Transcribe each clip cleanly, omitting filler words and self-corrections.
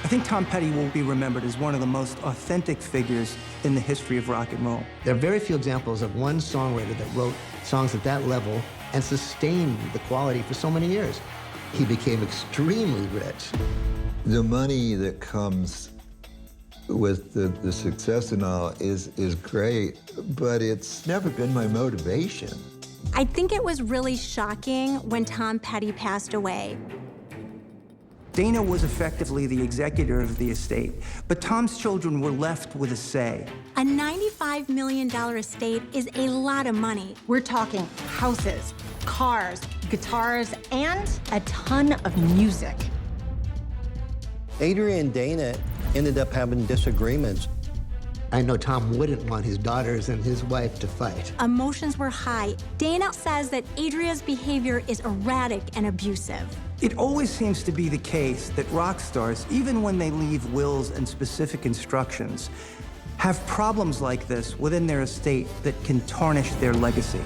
I think Tom Petty will be remembered as one of the most authentic figures in the history of rock and roll. There are very few examples of one songwriter that wrote songs at that level and sustained the quality for so many years. He became extremely rich. The money that comes with the success and all is great, but it's never been my motivation. I think it was really shocking when Tom Petty passed away. Dana was effectively the executor of the estate, but Tom's children were left with a say. A $95 million estate is a lot of money. We're talking houses, cars, guitars, and a ton of music. Adria and Dana ended up having disagreements. I know Tom wouldn't want his daughters and his wife to fight. Emotions were high. Dana says that Adria's behavior is erratic and abusive. It always seems to be the case that rock stars, even when they leave wills and specific instructions, have problems like this within their estate that can tarnish their legacy.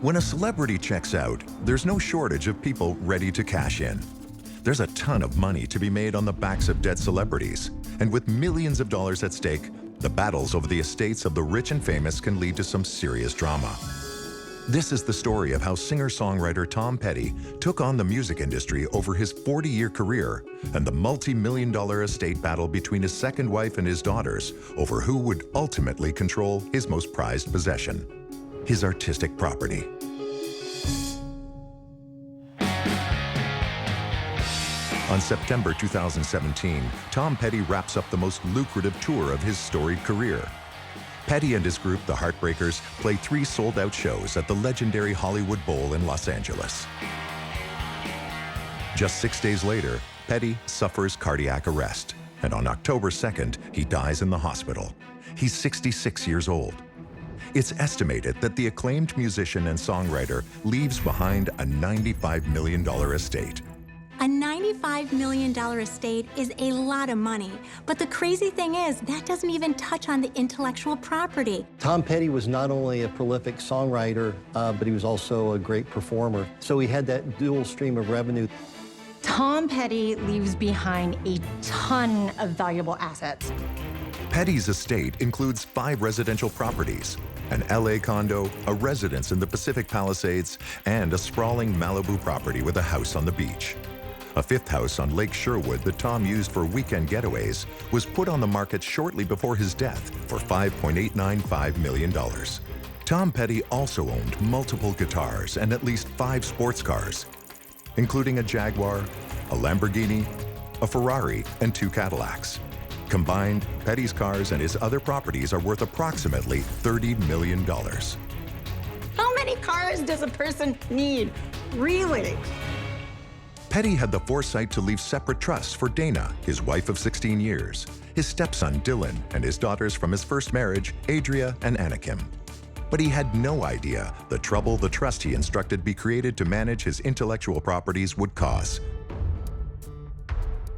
When a celebrity checks out, there's no shortage of people ready to cash in. There's a ton of money to be made on the backs of dead celebrities, and with millions of dollars at stake, the battles over the estates of the rich and famous can lead to some serious drama. This is the story of how singer-songwriter Tom Petty took on the music industry over his 40-year career and the multi-million-dollar estate battle between his second wife and his daughters over who would ultimately control his most prized possession, his artistic property. On September 2017, Tom Petty wraps up the most lucrative tour of his storied career. Petty and his group, the Heartbreakers, play 3 sold-out shows at the legendary Hollywood Bowl in Los Angeles. Just 6 days later, Petty suffers cardiac arrest, and on October 2nd, he dies in the hospital. He's 66 years old. It's estimated that the acclaimed musician and songwriter leaves behind a $95 million estate. A $95 million estate is a lot of money, but the crazy thing is that doesn't even touch on the intellectual property. Tom Petty was not only a prolific songwriter, but he was also a great performer. So he had that dual stream of revenue. Tom Petty leaves behind a ton of valuable assets. Petty's estate includes 5 residential properties, an LA condo, a residence in the Pacific Palisades, and a sprawling Malibu property with a house on the beach. A 5th house on Lake Sherwood that Tom used for weekend getaways was put on the market shortly before his death for $5.895 million. Tom Petty also owned multiple guitars and at least 5 sports cars, including a Jaguar, a Lamborghini, a Ferrari, and 2 Cadillacs. Combined, Petty's cars and his other properties are worth approximately $30 million. How many cars does a person need, really? Petty had the foresight to leave separate trusts for Dana, his wife of 16 years, his stepson Dylan, and his daughters from his first marriage, Adria and Anakim. But he had no idea the trouble the trust he instructed be created to manage his intellectual properties would cause.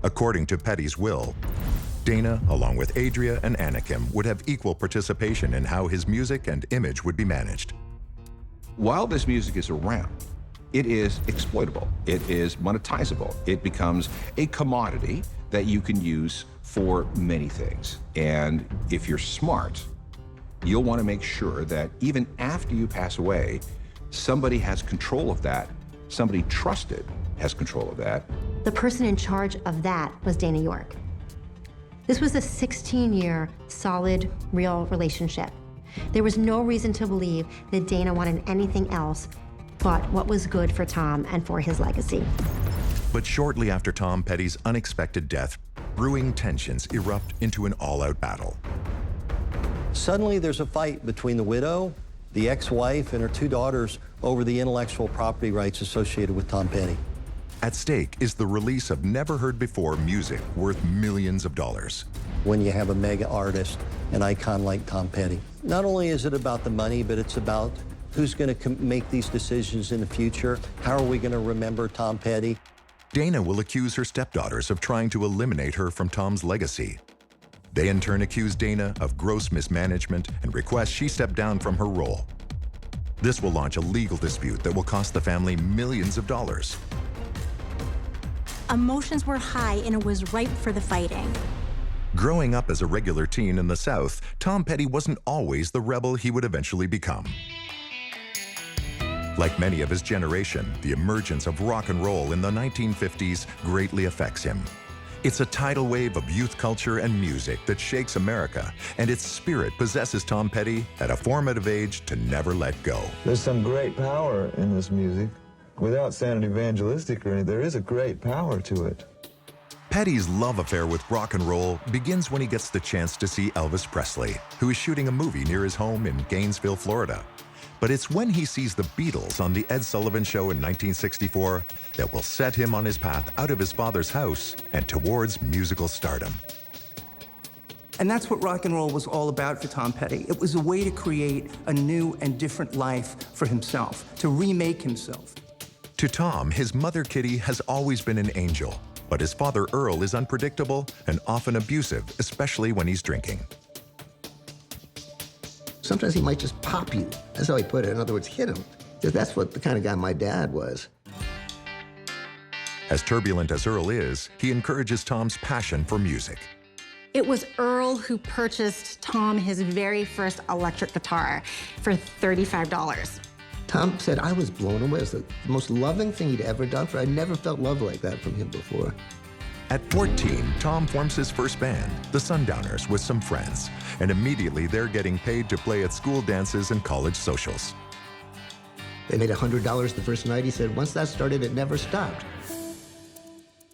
According to Petty's will, Dana, along with Adria and Anakim, would have equal participation in how his music and image would be managed. While this music is around, it is exploitable. It is monetizable. It becomes a commodity that you can use for many things. And if you're smart, you'll want to make sure that even after you pass away, somebody has control of that, somebody trusted has control of that. The person in charge of that was Dana York. This was a 16-year, solid, real relationship. There was no reason to believe that Dana wanted anything else but what was good for Tom and for his legacy. But shortly after Tom Petty's unexpected death, brewing tensions erupt into an all-out battle. Suddenly there's a fight between the widow, the ex-wife, and her 2 daughters over the intellectual property rights associated with Tom Petty. At stake is the release of never-heard-before music worth millions of dollars. When you have a mega artist, an icon like Tom Petty, not only is it about the money, but it's about Who's going to make these decisions in the future? How are we going to remember Tom Petty? Dana will accuse her stepdaughters of trying to eliminate her from Tom's legacy. They in turn accuse Dana of gross mismanagement and request she step down from her role. This will launch a legal dispute that will cost the family millions of dollars. Emotions were high and it was ripe for the fighting. Growing up as a regular teen in the South, Tom Petty wasn't always the rebel he would eventually become. Like many of his generation, the emergence of rock and roll in the 1950s greatly affects him. It's a tidal wave of youth culture and music that shakes America, and its spirit possesses Tom Petty at a formative age to never let go. There's some great power in this music. Without sounding evangelistic or anything, there is a great power to it. Petty's love affair with rock and roll begins when he gets the chance to see Elvis Presley, who is shooting a movie near his home in Gainesville, Florida. But it's when he sees the Beatles on The Ed Sullivan Show in 1964 that will set him on his path out of his father's house and towards musical stardom. And that's what rock and roll was all about for Tom Petty. It was a way to create a new and different life for himself, to remake himself. To Tom, his mother Kitty has always been an angel, but his father Earl is unpredictable and often abusive, especially when he's drinking. Sometimes he might just pop you. That's how he put it. In other words, hit him. That's what the kind of guy my dad was. As turbulent as Earl is, he encourages Tom's passion for music. It was Earl who purchased Tom his very first electric guitar for $35. Tom said I was blown away. It was the most loving thing he'd ever done. I'd never felt love like that from him before. At 14, Tom forms his first band, the Sundowners, with some friends, and immediately they're getting paid to play at school dances and college socials. They made $100 the first night. He said once that started, it never stopped.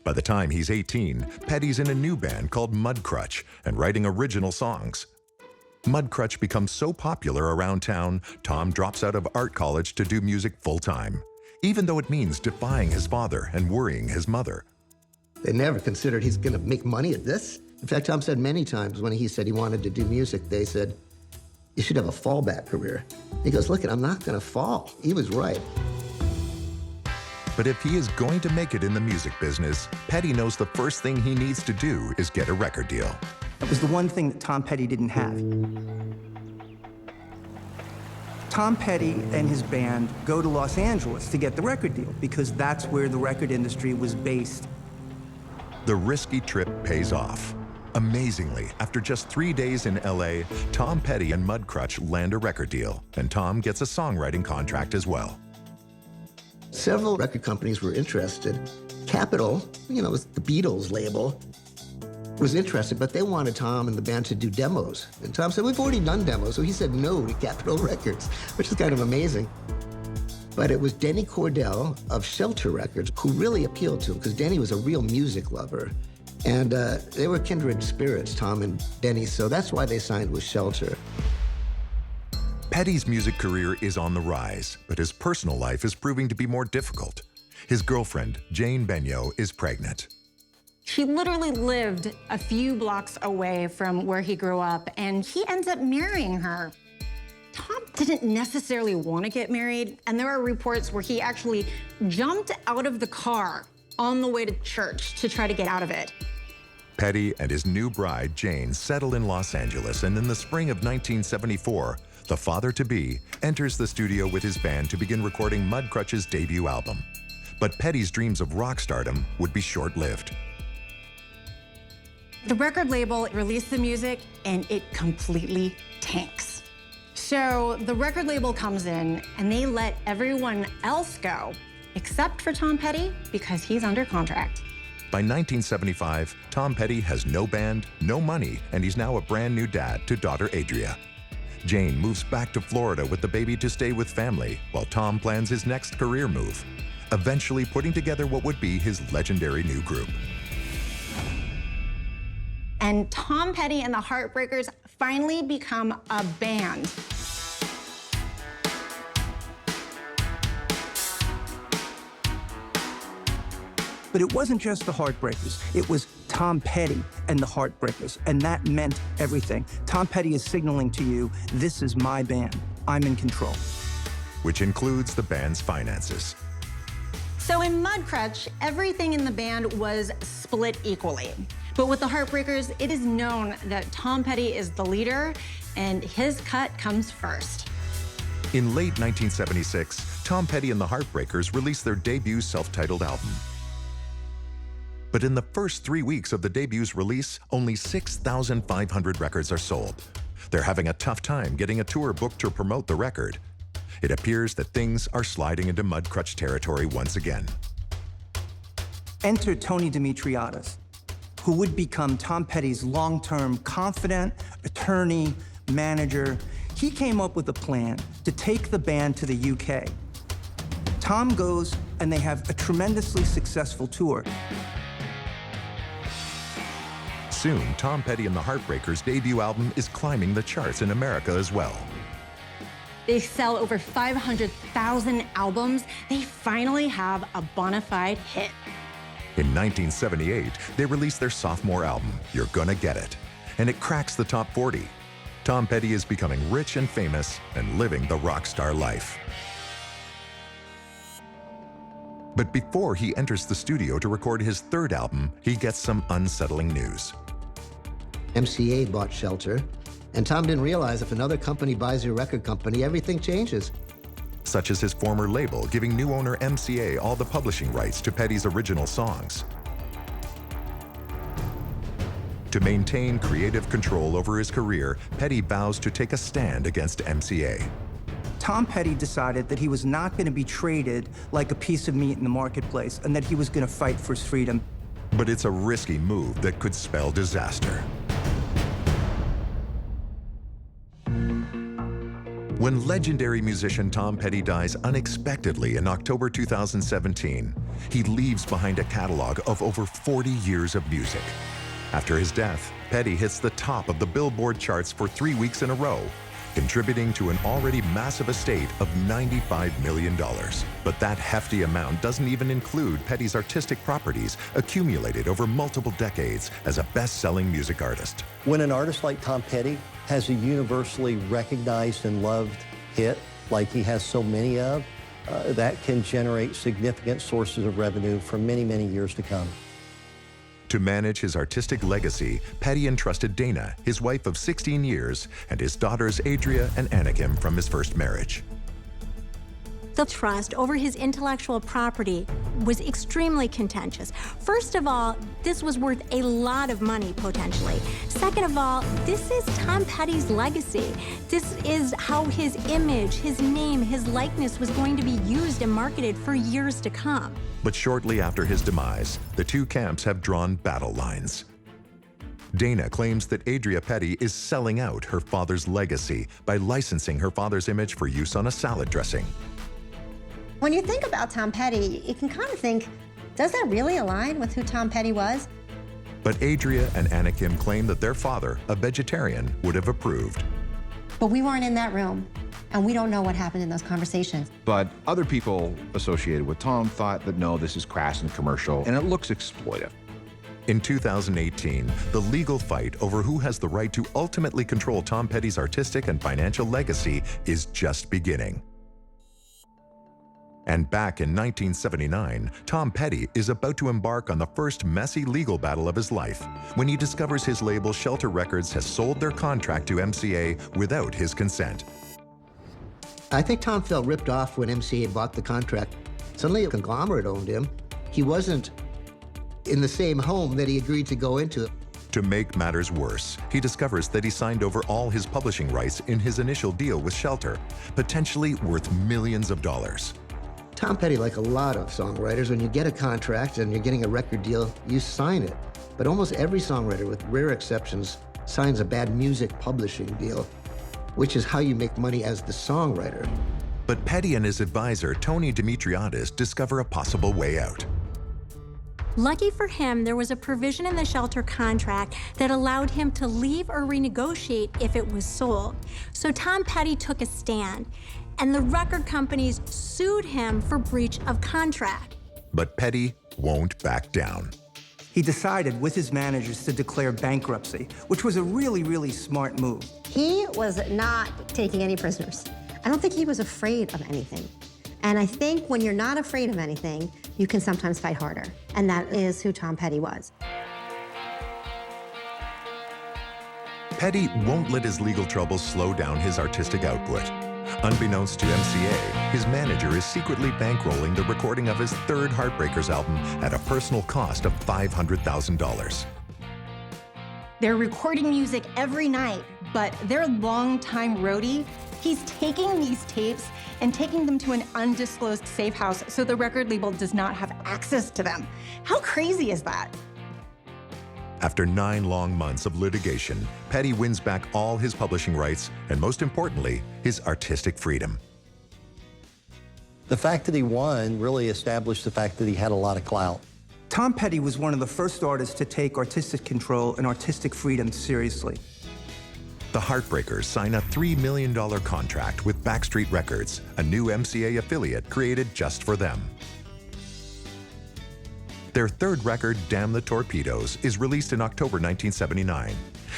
By the time he's 18, Petty's in a new band called Mudcrutch and writing original songs. Mudcrutch becomes so popular around town, Tom drops out of art college to do music full-time, even though it means defying his father and worrying his mother. They never considered he's going to make money at this. In fact, Tom said many times when he said he wanted to do music, they said, you should have a fallback career. He goes, look, I'm not going to fall. He was right. But if he is going to make it in the music business, Petty knows the first thing he needs to do is get a record deal. It was the one thing that Tom Petty didn't have. Tom Petty and his band go to Los Angeles to get the record deal because that's where the record industry was based. The risky trip pays off. Amazingly, after just 3 days in LA, Tom Petty and Mudcrutch land a record deal, and Tom gets a songwriting contract as well. Several record companies were interested. Capitol, was the Beatles label, was interested, but they wanted Tom and the band to do demos. And Tom said, we've already done demos, so he said no to Capitol Records, which is kind of amazing. But it was Denny Cordell of Shelter Records who really appealed to him, because Denny was a real music lover. And they were kindred spirits, Tom and Denny, so that's why they signed with Shelter. Petty's music career is on the rise, but his personal life is proving to be more difficult. His girlfriend, Jane Benyo, is pregnant. She literally lived a few blocks away from where he grew up, and he ends up marrying her. Tom didn't necessarily want to get married, and there are reports where he actually jumped out of the car on the way to church to try to get out of it. Petty and his new bride, Jane, settle in Los Angeles, and in the spring of 1974, the father-to-be enters the studio with his band to begin recording Mudcrutch's debut album. But Petty's dreams of rock stardom would be short-lived. The record label released the music, and it completely tanks. So the record label comes in, and they let everyone else go, except for Tom Petty, because he's under contract. By 1975, Tom Petty has no band, no money, and he's now a brand new dad to daughter Adria. Jane moves back to Florida with the baby to stay with family, while Tom plans his next career move, eventually putting together what would be his legendary new group. And Tom Petty and the Heartbreakers finally become a band. But it wasn't just the Heartbreakers. It was Tom Petty and the Heartbreakers, and that meant everything. Tom Petty is signaling to you, this is my band. I'm in control. which includes the band's finances. So in Mudcrutch, everything in the band was split equally. But with the Heartbreakers, it is known that Tom Petty is the leader, and his cut comes first. In late 1976, Tom Petty and the Heartbreakers released their debut self-titled album. But in the first 3 weeks of the debut's release, only 6,500 records are sold. They're having a tough time getting a tour booked to promote the record. It appears that things are sliding into Mudcrutch territory once again. Enter Tony Dimitriadis, who would become Tom Petty's long-term confidant, attorney, manager. He came up with a plan to take the band to the UK. Tom goes, and they have a tremendously successful tour. Soon, Tom Petty and the Heartbreakers' debut album is climbing the charts in America as well. They sell over 500,000 albums. They finally have a bona fide hit. In 1978, they released their sophomore album, You're Gonna Get It, and it cracks the top 40. Tom Petty is becoming rich and famous and living the rock star life. But before he enters the studio to record his third album, he gets some unsettling news. MCA bought Shelter, and Tom didn't realize if another company buys your record company, everything changes. Such as his former label giving new owner MCA all the publishing rights to Petty's original songs. To maintain creative control over his career, Petty vows to take a stand against MCA. Tom Petty decided that he was not going to be traded like a piece of meat in the marketplace, and that he was going to fight for his freedom. But it's a risky move that could spell disaster. When legendary musician Tom Petty dies unexpectedly in October 2017, he leaves behind a catalog of over 40 years of music. After his death, Petty hits the top of the Billboard charts for 3 weeks in a row, contributing to an already massive estate of $95 million. But that hefty amount doesn't even include Petty's artistic properties accumulated over multiple decades as a best-selling music artist. When an artist like Tom Petty has a universally recognized and loved hit, like he has so many of, that can generate significant sources of revenue for many, many years to come. To manage his artistic legacy, Petty entrusted Dana, his wife of 16 years, and his daughters Adria and Anakim from his first marriage. The trust over his intellectual property was extremely contentious. First of all, this was worth a lot of money, potentially. Second of all, this is Tom Petty's legacy. This is how his image, his name, his likeness was going to be used and marketed for years to come. But shortly after his demise, the two camps have drawn battle lines. Dana claims that Adria Petty is selling out her father's legacy by licensing her father's image for use on a salad dressing. When you think about Tom Petty, you can kind of think, does that really align with who Tom Petty was? But Adria and Anakim claim that their father, a vegetarian, would have approved. But we weren't in that room, and we don't know what happened in those conversations. But other people associated with Tom thought that no, this is crass and commercial, and it looks exploitive. In 2018, the legal fight over who has the right to ultimately control Tom Petty's artistic and financial legacy is just beginning. And back in 1979, Tom Petty is about to embark on the first messy legal battle of his life when he discovers his label Shelter Records has sold their contract to MCA without his consent. I think Tom felt ripped off when MCA bought the contract. Suddenly a conglomerate owned him. He wasn't in the same home that he agreed to go into. To make matters worse, he discovers that he signed over all his publishing rights in his initial deal with Shelter, potentially worth millions of dollars. Tom Petty, like a lot of songwriters, when you get a contract and you're getting a record deal, you sign it. But almost every songwriter, with rare exceptions, signs a bad music publishing deal, which is how you make money as the songwriter. But Petty and his advisor, Tony Dimitriadis, discover a possible way out. Lucky for him, there was a provision in the Shelter contract that allowed him to leave or renegotiate if it was sold. So Tom Petty took a stand, and the record companies sued him for breach of contract. But Petty won't back down. He decided with his managers to declare bankruptcy, which was a really, really smart move. He was not taking any prisoners. I don't think he was afraid of anything. And I think when you're not afraid of anything, you can sometimes fight harder. And that is who Tom Petty was. Petty won't let his legal troubles slow down his artistic output. Unbeknownst to MCA, his manager is secretly bankrolling the recording of his third Heartbreakers album at a personal cost of $500,000. They're recording music every night, but their longtime roadie, he's taking these tapes and taking them to an undisclosed safe house so the record label does not have access to them. How crazy is that? After 9 long months of litigation, Petty wins back all his publishing rights and, most importantly, his artistic freedom. The fact that he won really established the fact that he had a lot of clout. Tom Petty was one of the first artists to take artistic control and artistic freedom seriously. The Heartbreakers sign a $3 million contract with Backstreet Records, a new MCA affiliate created just for them. Their third record, Damn the Torpedoes, is released in October 1979.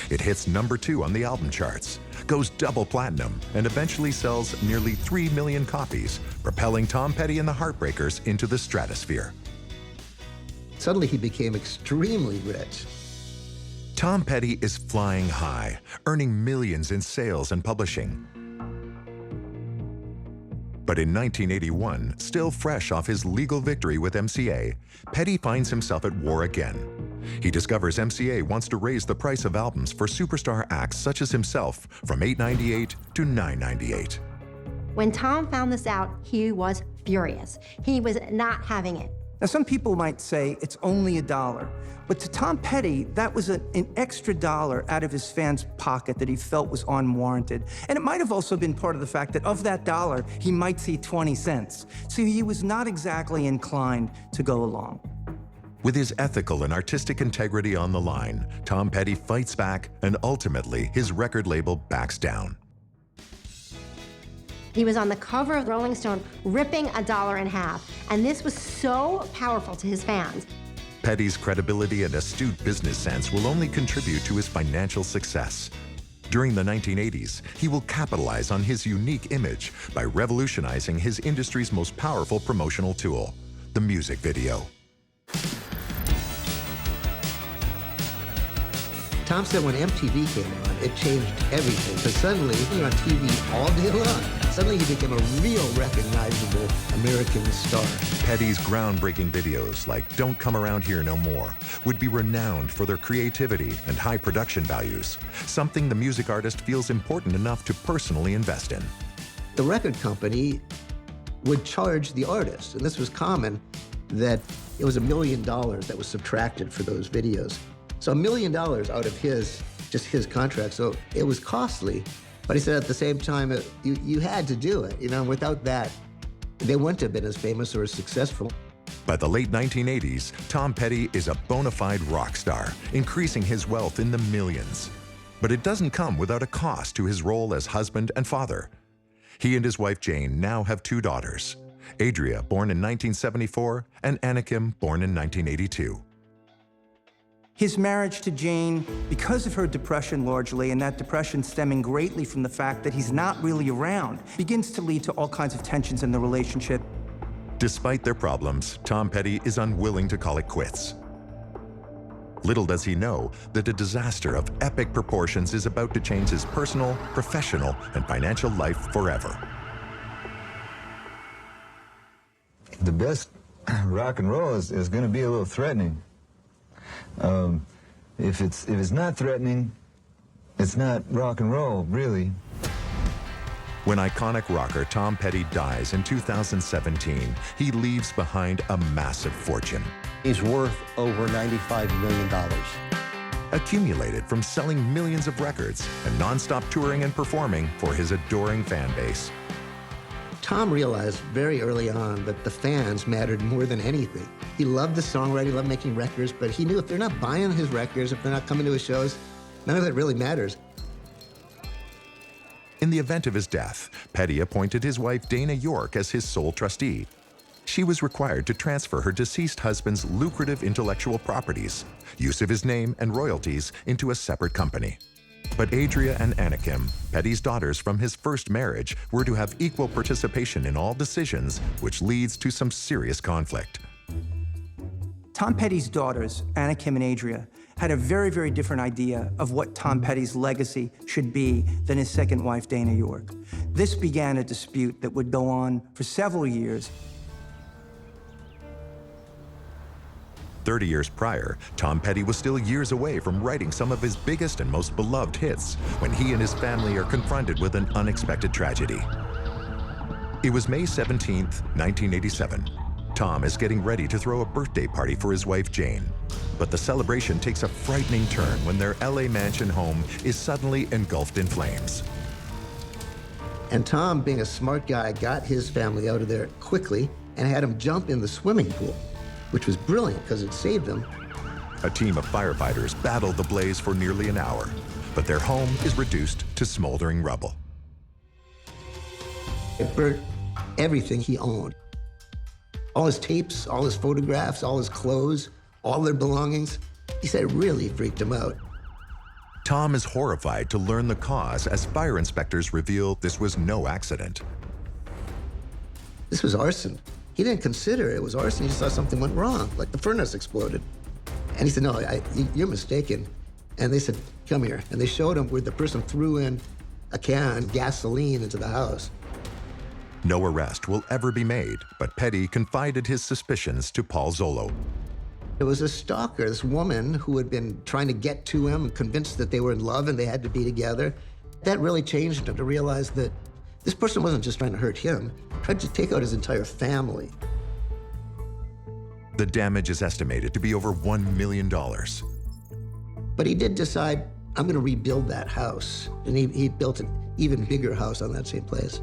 It hits #2 on the album charts, goes double platinum, and eventually sells nearly 3 million copies, propelling Tom Petty and the Heartbreakers into the stratosphere. Suddenly he became extremely rich. Tom Petty is flying high, earning millions in sales and publishing. But in 1981, still fresh off his legal victory with MCA, Petty finds himself at war again. He discovers MCA wants to raise the price of albums for superstar acts such as himself from $8.98 to $9.98. When Tom found this out, he was furious. He was not having it. Now, some people might say it's only $1, but to Tom Petty, that was an extra $1 out of his fans' pocket that he felt was unwarranted. And it might have also been part of the fact that of that $1, he might see 20 cents. So he was not exactly inclined to go along. With his ethical and artistic integrity on the line, Tom Petty fights back, and ultimately his record label backs down. He was on the cover of Rolling Stone ripping $1 in half, and this was so powerful to his fans. Petty's credibility and astute business sense will only contribute to his financial success. During the 1980s, he will capitalize on his unique image by revolutionizing his industry's most powerful promotional tool, the music video. Tom said when MTV came on, it changed everything, because suddenly you're on TV all day long. Suddenly he became a real recognizable American star. Petty's groundbreaking videos like Don't Come Around Here No More would be renowned for their creativity and high production values, something the music artist feels important enough to personally invest in. The record company would charge the artist, and this was common, that it was $1 million that was subtracted for those videos. So $1 million out of just his contract, so it was costly. But he said at the same time, you had to do it. Without that, they wouldn't have been as famous or as successful. By the late 1980s, Tom Petty is a bona fide rock star, increasing his wealth in the millions. But it doesn't come without a cost to his role as husband and father. He and his wife Jane now have 2 daughters, Adria, born in 1974, and Anakim, born in 1982. His marriage to Jane, because of her depression largely, and that depression stemming greatly from the fact that he's not really around, begins to lead to all kinds of tensions in the relationship. Despite their problems, Tom Petty is unwilling to call it quits. Little does he know that a disaster of epic proportions is about to change his personal, professional, and financial life forever. The best rock and roll is going to be a little threatening. If it's not threatening, it's not rock and roll, really. When iconic rocker Tom Petty dies in 2017, he leaves behind a massive fortune. He's worth over $95 million. Accumulated from selling millions of records and nonstop touring and performing for his adoring fan base. Tom realized very early on that the fans mattered more than anything. He loved the songwriting, he loved making records, but he knew if they're not buying his records, if they're not coming to his shows, none of it really matters. In the event of his death, Petty appointed his wife Dana York as his sole trustee. She was required to transfer her deceased husband's lucrative intellectual properties, use of his name and royalties into a separate company. But Adria and Anakim, Petty's daughters from his first marriage, were to have equal participation in all decisions, which leads to some serious conflict. Tom Petty's daughters, Anakim and Adria, had a very, very different idea of what Tom Petty's legacy should be than his second wife, Dana York. This began a dispute that would go on for several years. 30 years prior, Tom Petty was still years away from writing some of his biggest and most beloved hits when he and his family are confronted with an unexpected tragedy. It was May 17th, 1987. Tom is getting ready to throw a birthday party for his wife, Jane. But the celebration takes a frightening turn when their LA mansion home is suddenly engulfed in flames. And Tom, being a smart guy, got his family out of there quickly and had them jump in the swimming pool, which was brilliant because it saved them. A team of firefighters battled the blaze for nearly an hour, but their home is reduced to smoldering rubble. It burnt everything he owned. All his tapes, all his photographs, all his clothes, all their belongings. He said it really freaked him out. Tom is horrified to learn the cause as fire inspectors reveal this was no accident. This was arson. He didn't consider it was arson. He just thought something went wrong, like the furnace exploded. And he said, no, you're mistaken. And they said, come here. And they showed him where the person threw in a can of gasoline into the house. No arrest will ever be made, but Petty confided his suspicions to Paul Zollo. It was a stalker, this woman who had been trying to get to him and convinced that they were in love and they had to be together. That really changed him to realize that this person wasn't just trying to hurt him, tried to take out his entire family. The damage is estimated to be over $1 million. But he did decide, I'm going to rebuild that house. And he built an even bigger house on that same place.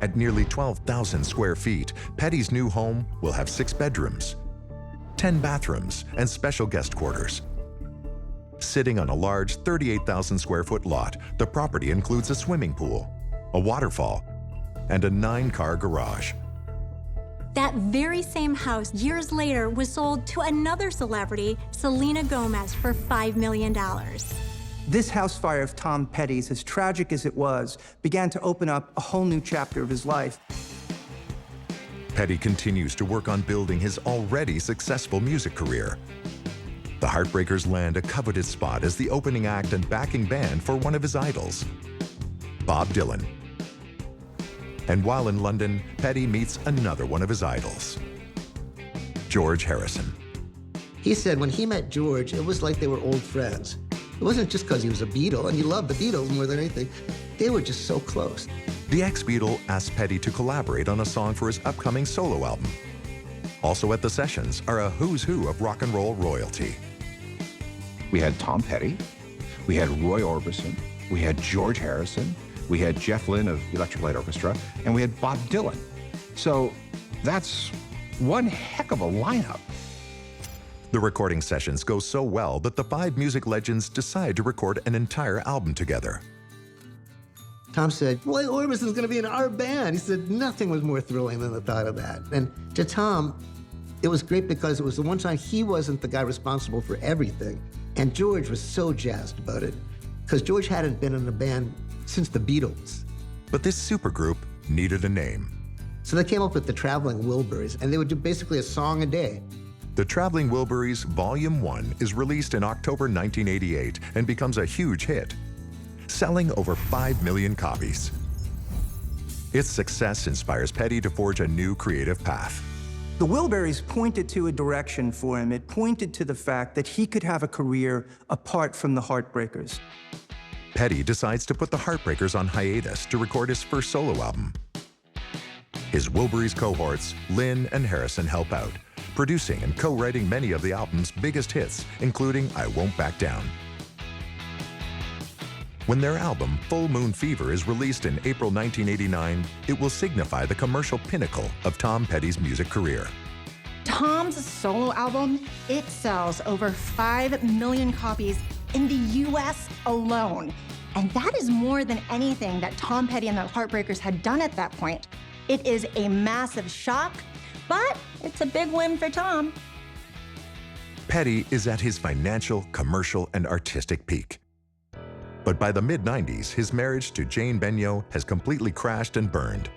At nearly 12,000 square feet, Petty's new home will have 6 bedrooms, 10 bathrooms, and special guest quarters. Sitting on a large 38,000 square foot lot, the property includes a swimming pool, a waterfall, and a 9-car garage. That very same house, years later, was sold to another celebrity, Selena Gomez, for $5 million. This house fire of Tom Petty's, as tragic as it was, began to open up a whole new chapter of his life. Petty continues to work on building his already successful music career. The Heartbreakers land a coveted spot as the opening act and backing band for one of his idols, Bob Dylan. And while in London, Petty meets another one of his idols, George Harrison. He said when he met George, it was like they were old friends. It wasn't just because he was a Beatle, and he loved the Beatles more than anything. They were just so close. The ex-Beatle asked Petty to collaborate on a song for his upcoming solo album. Also at the sessions are a who's who of rock and roll royalty. We had Tom Petty, we had Roy Orbison, we had George Harrison, we had Jeff Lynne of Electric Light Orchestra, and we had Bob Dylan. So that's one heck of a lineup. The recording sessions go so well that the 5 music legends decide to record an entire album together. Tom said, Roy Orbison's going to be in our band. He said nothing was more thrilling than the thought of that. And to Tom, it was great because it was the one time he wasn't the guy responsible for everything. And George was so jazzed about it because George hadn't been in a band since the Beatles. But this supergroup needed a name. So they came up with the Traveling Wilburys, and they would do basically a song a day. The Traveling Wilburys Volume 1 is released in October 1988 and becomes a huge hit, selling over 5 million copies. Its success inspires Petty to forge a new creative path. The Wilburys pointed to a direction for him. It pointed to the fact that he could have a career apart from the Heartbreakers. Petty decides to put the Heartbreakers on hiatus to record his first solo album. His Wilburys cohorts, Lynne and Harrison, help out, producing and co-writing many of the album's biggest hits, including I Won't Back Down. When their album, Full Moon Fever, is released in April 1989, it will signify the commercial pinnacle of Tom Petty's music career. Tom's solo album, it sells over 5 million copies in the US alone. And that is more than anything that Tom Petty and the Heartbreakers had done at that point. It is a massive shock, but it's a big win for Tom. Petty is at his financial, commercial, and artistic peak. But by the mid-90s, his marriage to Jane Benyo has completely crashed and burned.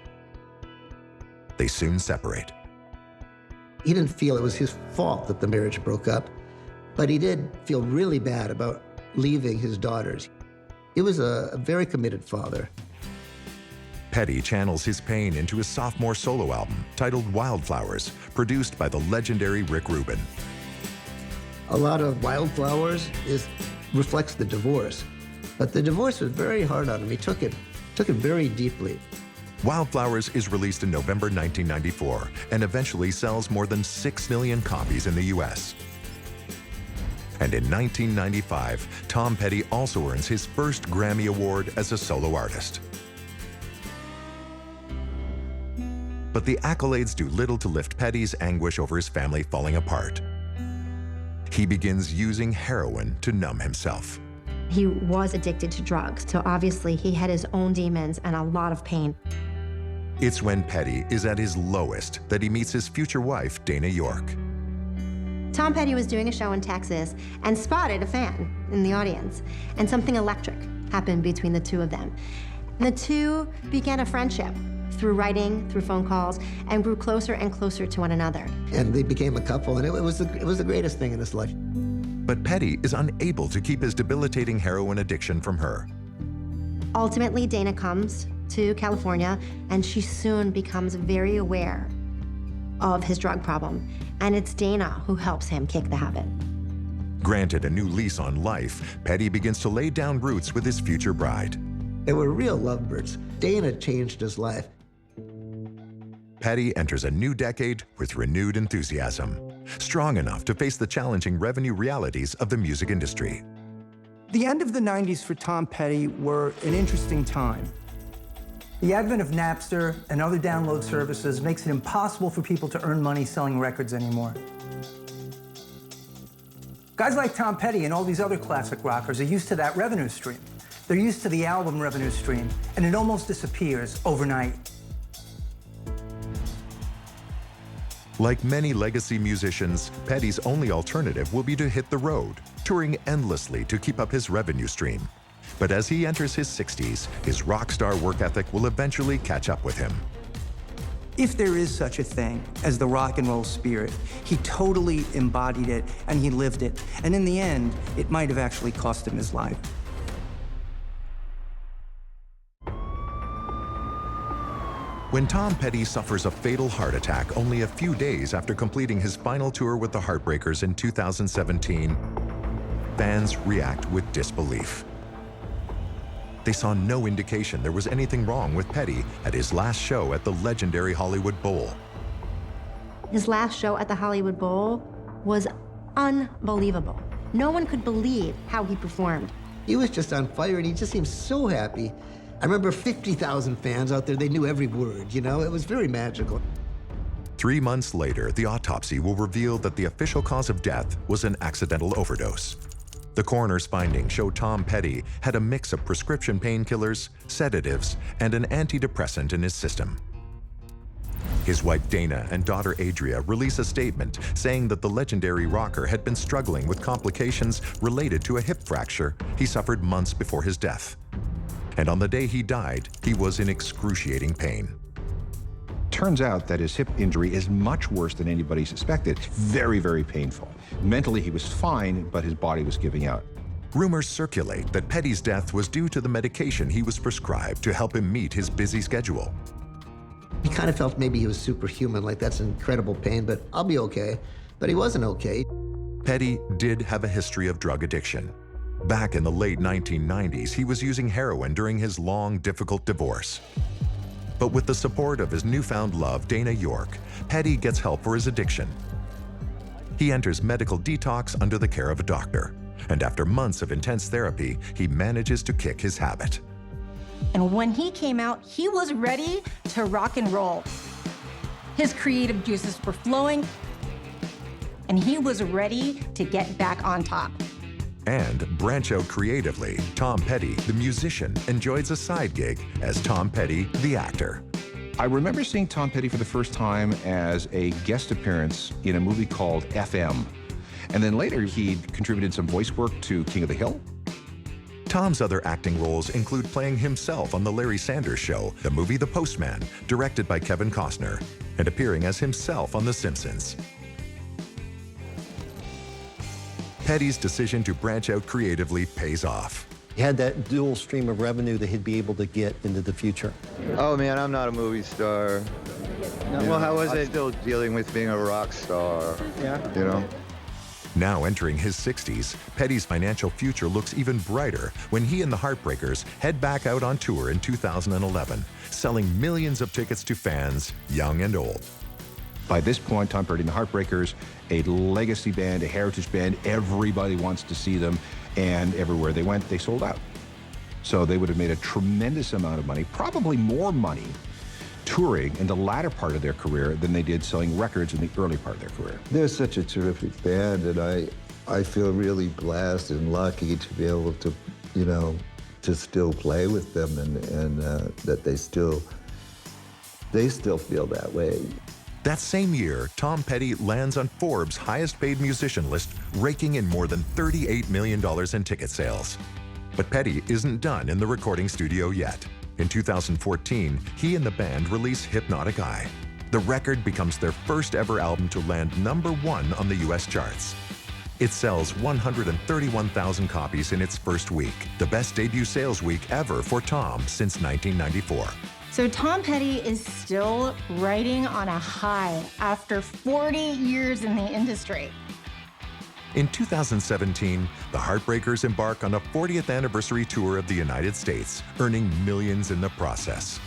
They soon separate. He didn't feel it was his fault that the marriage broke up, but he did feel really bad about leaving his daughters. He was a very committed father. Petty channels his pain into his sophomore solo album titled Wildflowers, produced by the legendary Rick Rubin. A lot of Wildflowers reflects the divorce, but the divorce was very hard on him. He took it very deeply. Wildflowers is released in November 1994 and eventually sells more than 6 million copies in the US. And in 1995, Tom Petty also earns his first Grammy Award as a solo artist. But the accolades do little to lift Petty's anguish over his family falling apart. He begins using heroin to numb himself. He was addicted to drugs, so obviously he had his own demons and a lot of pain. It's when Petty is at his lowest that he meets his future wife, Dana York. Tom Petty was doing a show in Texas and spotted a fan in the audience, and something electric happened between the two of them. And the two began a friendship through writing, through phone calls, and grew closer and closer to one another. And they became a couple, and it was the greatest thing in his life. But Petty is unable to keep his debilitating heroin addiction from her. Ultimately, Dana comes to California, and she soon becomes very aware of his drug problem. And it's Dana who helps him kick the habit. Granted a new lease on life, Petty begins to lay down roots with his future bride. They were real lovebirds. Dana changed his life. Petty enters a new decade with renewed enthusiasm, strong enough to face the challenging revenue realities of the music industry. The end of the 90s for Tom Petty were an interesting time. The advent of Napster and other download services makes it impossible for people to earn money selling records anymore. Guys like Tom Petty and all these other classic rockers are used to that revenue stream. They're used to the album revenue stream, and it almost disappears overnight. Like many legacy musicians, Petty's only alternative will be to hit the road, touring endlessly to keep up his revenue stream. But as he enters his 60s, his rock star work ethic will eventually catch up with him. If there is such a thing as the rock and roll spirit, he totally embodied it and he lived it. And in the end, it might have actually cost him his life. When Tom Petty suffers a fatal heart attack only a few days after completing his final tour with the Heartbreakers in 2017, fans react with disbelief. They saw no indication there was anything wrong with Petty at his last show at the legendary Hollywood Bowl. His last show at the Hollywood Bowl was unbelievable. No one could believe how he performed. He was just on fire, and he just seemed so happy. I remember 50,000 fans out there. They knew every word, you know? It was very magical. 3 months later, the autopsy will reveal that the official cause of death was an accidental overdose. The coroner's findings show Tom Petty had a mix of prescription painkillers, sedatives, and an antidepressant in his system. His wife Dana and daughter Adria release a statement saying that the legendary rocker had been struggling with complications related to a hip fracture he suffered months before his death. And on the day he died, he was in excruciating pain. Turns out that his hip injury is much worse than anybody suspected. Very, very painful. Mentally, he was fine, but his body was giving out. Rumors circulate that Petty's death was due to the medication he was prescribed to help him meet his busy schedule. He kind of felt maybe he was superhuman, like that's incredible pain, but I'll be okay. But he wasn't okay. Petty did have a history of drug addiction. Back in the late 1990s, he was using heroin during his long, difficult divorce. But with the support of his newfound love, Dana York, Petty gets help for his addiction. He enters medical detox under the care of a doctor, and after months of intense therapy, he manages to kick his habit. And when he came out, he was ready to rock and roll. His creative juices were flowing, and he was ready to get back on top. And branch out creatively, Tom Petty, the musician, enjoys a side gig as Tom Petty, the actor. I remember seeing Tom Petty for the first time as a guest appearance in a movie called FM. And then later, he contributed some voice work to King of the Hill. Tom's other acting roles include playing himself on The Larry Sanders Show, the movie The Postman, directed by Kevin Costner, and appearing as himself on The Simpsons. Petty's decision to branch out creatively pays off. He had that dual stream of revenue that he'd be able to get into the future. Oh man, I'm not a movie star. Well, how was I'm it? still dealing with being a rock star. Yeah. You know? Now entering his 60s, Petty's financial future looks even brighter when he and the Heartbreakers head back out on tour in 2011, selling millions of tickets to fans, young and old. By this point, Tom Petty and the Heartbreakers, a legacy band, a heritage band, everybody wants to see them, and everywhere they went, they sold out. So they would have made a tremendous amount of money, probably more money, touring in the latter part of their career than they did selling records in the early part of their career. They're such a terrific band, and I feel really blessed and lucky to be able to, you know, to still play with them, and that they still feel that way. That same year, Tom Petty lands on Forbes' highest-paid musician list, raking in more than $38 million in ticket sales. But Petty isn't done in the recording studio yet. In 2014, he and the band release Hypnotic Eye. The record becomes their first ever album to land #1 on the US charts. It sells 131,000 copies in its first week, the best debut sales week ever for Tom since 1994. So Tom Petty is still riding on a high after 40 years in the industry. In 2017, the Heartbreakers embark on a 40th anniversary tour of the United States, earning millions in the process.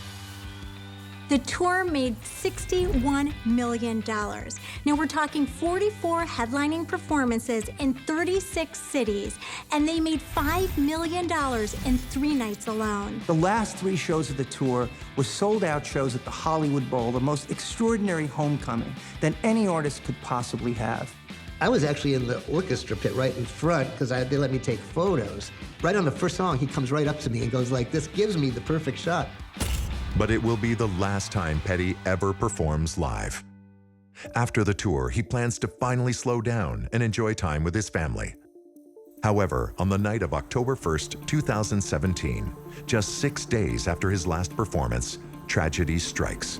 The tour made $61 million. Now we're talking 44 headlining performances in 36 cities, and they made $5 million in 3 nights alone. The last 3 shows of the tour were sold-out shows at the Hollywood Bowl, the most extraordinary homecoming that any artist could possibly have. I was actually in the orchestra pit right in front because they let me take photos. Right on the first song, he comes right up to me and goes like, "This gives me the perfect shot." But it will be the last time Petty ever performs live. After the tour, he plans to finally slow down and enjoy time with his family. However, on the night of October 1st, 2017, just 6 days after his last performance, tragedy strikes.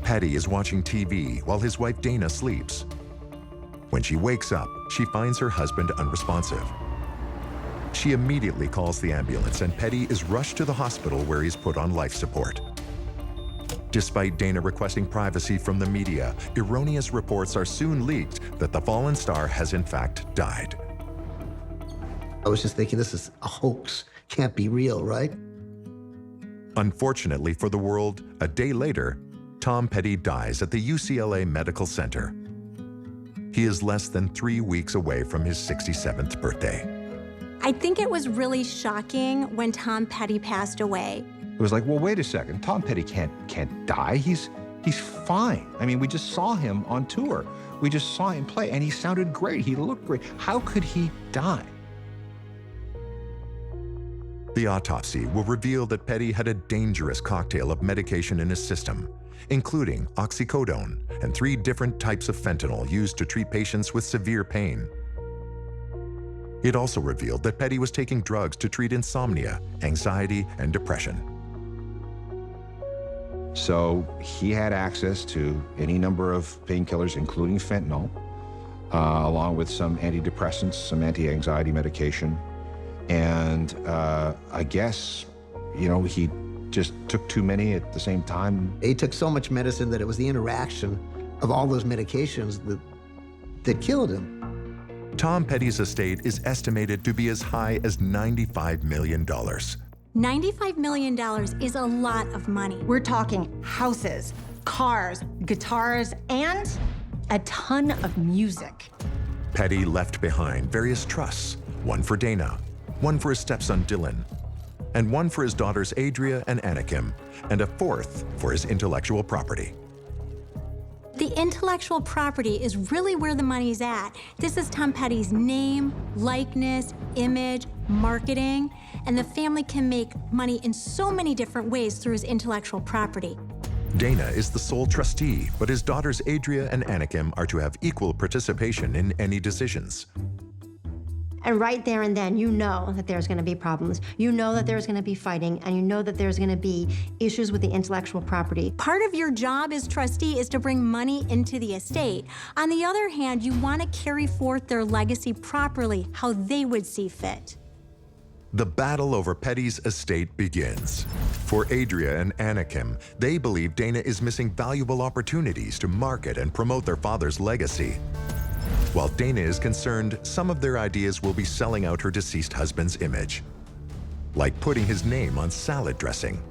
Petty is watching TV while his wife Dana sleeps. When she wakes up, she finds her husband unresponsive. She immediately calls the ambulance, and Petty is rushed to the hospital where he's put on life support. Despite Dana requesting privacy from the media, erroneous reports are soon leaked that the fallen star has in fact died. I was just thinking, this is a hoax. Can't be real, right? Unfortunately for the world, a day later, Tom Petty dies at the UCLA Medical Center. He is less than 3 weeks away from his 67th birthday. I think it was really shocking when Tom Petty passed away. It was like, well, wait a second, Tom Petty can't die. He's fine. I mean, we just saw him on tour. We just saw him play, and he sounded great. He looked great. How could he die? The autopsy will reveal that Petty had a dangerous cocktail of medication in his system, including oxycodone and 3 different types of fentanyl used to treat patients with severe pain. It also revealed that Petty was taking drugs to treat insomnia, anxiety, and depression. So he had access to any number of painkillers, including fentanyl, along with some antidepressants, some anti-anxiety medication. And I guess, you know, he just took too many at the same time. He took so much medicine that it was the interaction of all those medications that killed him. Tom Petty's estate is estimated to be as high as $95 million. $95 million is a lot of money. We're talking houses, cars, guitars, and a ton of music. Petty left behind various trusts, one for Dana, one for his stepson Dylan, and one for his daughters Adria and Anakim, and a 4th for his intellectual property. The intellectual property is really where the money's at. This is Tom Petty's name, likeness, image, marketing, and the family can make money in so many different ways through his intellectual property. Dana is the sole trustee, but his daughters Adria and Anakim are to have equal participation in any decisions. And right there and then, you know that there's going to be problems. You know that there's going to be fighting, and you know that there's going to be issues with the intellectual property. Part of your job as trustee is to bring money into the estate. On the other hand, you want to carry forth their legacy properly, how they would see fit. The battle over Petty's estate begins. For Adria and Anakim, they believe Dana is missing valuable opportunities to market and promote their father's legacy. While Dana is concerned, some of their ideas will be selling out her deceased husband's image, like putting his name on salad dressing.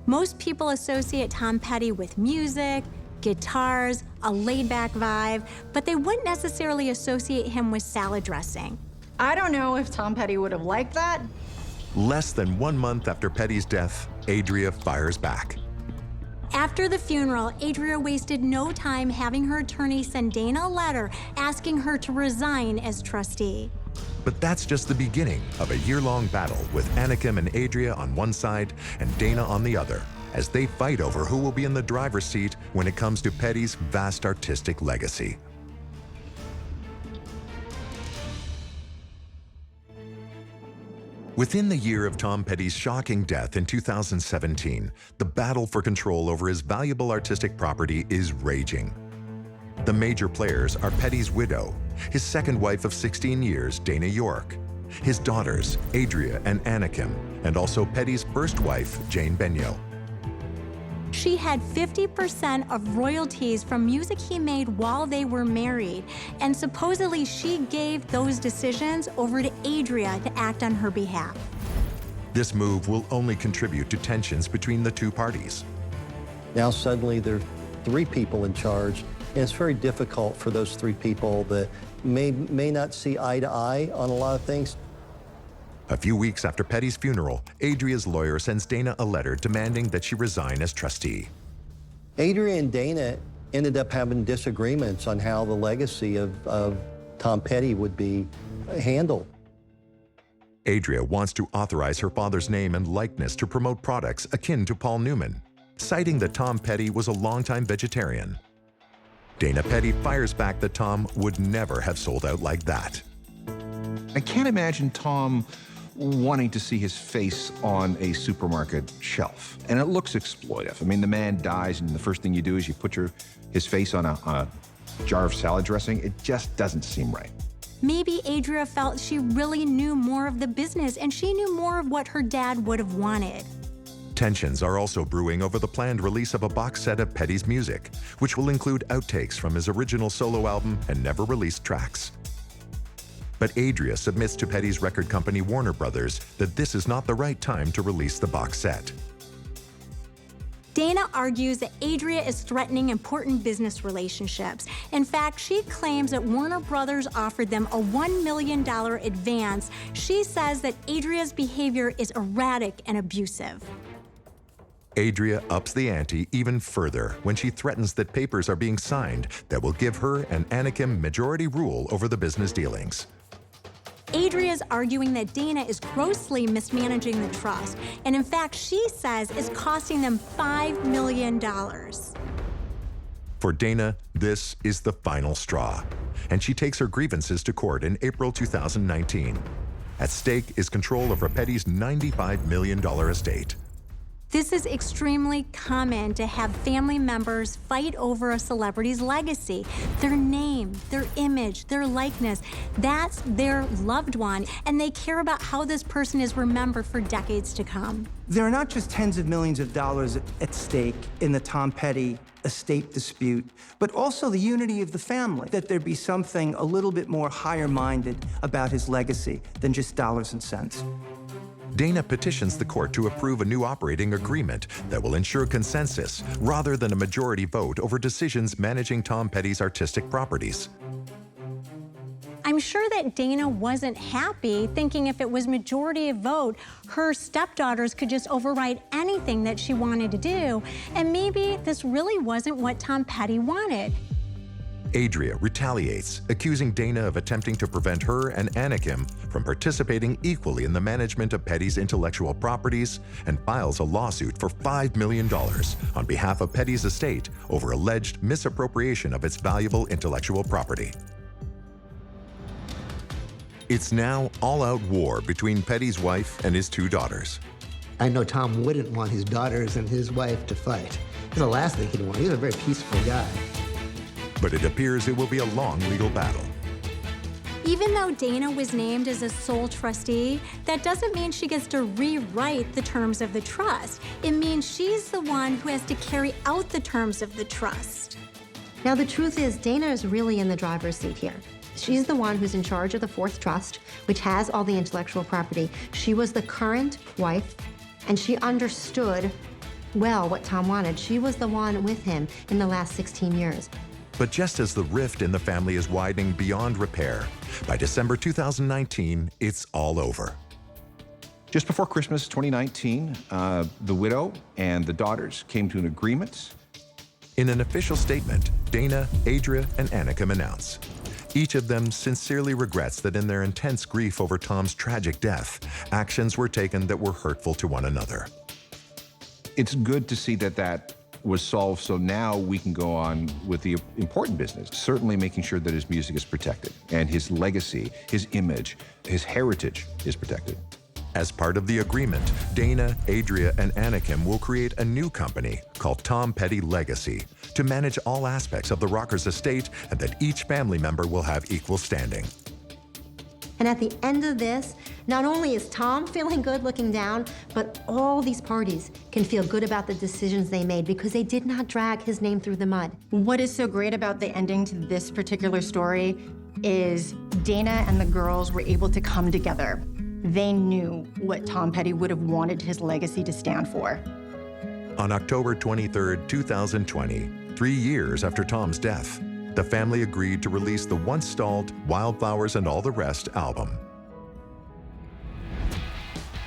Most people associate Tom Petty with music, guitars, a laid-back vibe, but they wouldn't necessarily associate him with salad dressing. I don't know if Tom Petty would have liked that. Less than 1 month after Petty's death, Adria fires back. After the funeral, Adria wasted no time having her attorney send Dana a letter asking her to resign as trustee. But that's just the beginning of a year-long battle with Anakim and Adria on one side and Dana on the other, as they fight over who will be in the driver's seat when it comes to Petty's vast artistic legacy. Within the year of Tom Petty's shocking death in 2017, the battle for control over his valuable artistic property is raging. The major players are Petty's widow, his second wife of 16 years, Dana York, his daughters, Adria and Anakim, and also Petty's first wife, Jane Benyo. She had 50% of royalties from music he made while they were married, and supposedly she gave those decisions over to Adria to act on her behalf. This move will only contribute to tensions between the two parties. Now suddenly there are 3 people in charge, and it's very difficult for those 3 people that may not see eye to eye on a lot of things. A few weeks after Petty's funeral, Adria's lawyer sends Dana a letter demanding that she resign as trustee. Adria and Dana ended up having disagreements on how the legacy of Tom Petty would be handled. Adria wants to authorize her father's name and likeness to promote products akin to Paul Newman, citing that Tom Petty was a longtime vegetarian. Dana Petty fires back that Tom would never have sold out like that. I can't imagine Tom wanting to see his face on a supermarket shelf. And it looks exploitive. I mean, the man dies, and the first thing you do is you put his face on a jar of salad dressing. It just doesn't seem right. Maybe Adria felt she really knew more of the business, and she knew more of what her dad would have wanted. Tensions are also brewing over the planned release of a box set of Petty's music, which will include outtakes from his original solo album and never-released tracks. But Adria submits to Petty's record company Warner Brothers that this is not the right time to release the box set. Dana argues that Adria is threatening important business relationships. In fact, she claims that Warner Brothers offered them a $1 million advance. She says that Adria's behavior is erratic and abusive. Adria ups the ante even further when she threatens that papers are being signed that will give her and Anakim majority rule over the business dealings. Adria is arguing that Dana is grossly mismanaging the trust, and in fact, she says it's costing them $5 million. For Dana, this is the final straw, and she takes her grievances to court in April 2019. At stake is control over Petty's $95 million estate. This is extremely common to have family members fight over a celebrity's legacy, their name, their image, their likeness. That's their loved one, and they care about how this person is remembered for decades to come. There are not just tens of millions of dollars at stake in the Tom Petty estate dispute, but also the unity of the family, that there be something a little bit more higher-minded about his legacy than just dollars and cents. Dana petitions the court to approve a new operating agreement that will ensure consensus rather than a majority vote over decisions managing Tom Petty's artistic properties. I'm sure that Dana wasn't happy, thinking if it was majority vote, her stepdaughters could just override anything that she wanted to do, and maybe this really wasn't what Tom Petty wanted. Adria retaliates, accusing Dana of attempting to prevent her and Anakim from participating equally in the management of Petty's intellectual properties, and files a lawsuit for $5 million on behalf of Petty's estate over alleged misappropriation of its valuable intellectual property. It's now all-out war between Petty's wife and his two daughters. I know Tom wouldn't want his daughters and his wife to fight. It's the last thing he'd want. He's a very peaceful guy. But it appears it will be a long legal battle. Even though Dana was named as a sole trustee, that doesn't mean she gets to rewrite the terms of the trust. It means she's the one who has to carry out the terms of the trust. Now, the truth is, Dana is really in the driver's seat here. She's the one who's in charge of the fourth trust, which has all the intellectual property. She was the current wife, and she understood well what Tom wanted. She was the one with him in the last 16 years. But just as the rift in the family is widening beyond repair, by December 2019, it's all over. Just before Christmas 2019, the widow and the daughters came to an agreement. In an official statement, Dana, Adria, and Anakim announce. Each of them sincerely regrets that in their intense grief over Tom's tragic death, actions were taken that were hurtful to one another. It's good to see that that was solved, so now we can go on with the important business, certainly making sure that his music is protected and his legacy, his image, his heritage is protected. As part of the agreement, Dana, Adria, and Anakim will create a new company called Tom Petty Legacy to manage all aspects of the rocker's estate and that each family member will have equal standing. And at the end of this, not only is Tom feeling good looking down, but all these parties can feel good about the decisions they made because they did not drag his name through the mud. What is so great about the ending to this particular story is Dana and the girls were able to come together. They knew what Tom Petty would have wanted his legacy to stand for. On October 23, 2020, 3 years after Tom's death, the family agreed to release the once stalled Wildflowers and All the Rest album.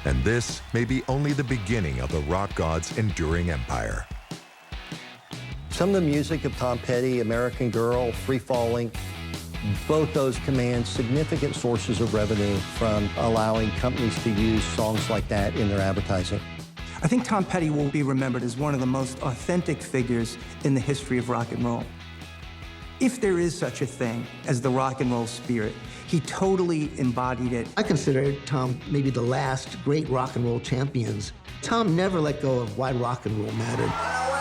And this may be only the beginning of the rock god's enduring empire. Some of the music of Tom Petty, American Girl, Free Falling, both those command significant sources of revenue from allowing companies to use songs like that in their advertising. I think Tom Petty will be remembered as one of the most authentic figures in the history of rock and roll. If there is such a thing as the rock and roll spirit, he totally embodied it. I consider Tom maybe the last great rock and roll champions. Tom never let go of why rock and roll mattered.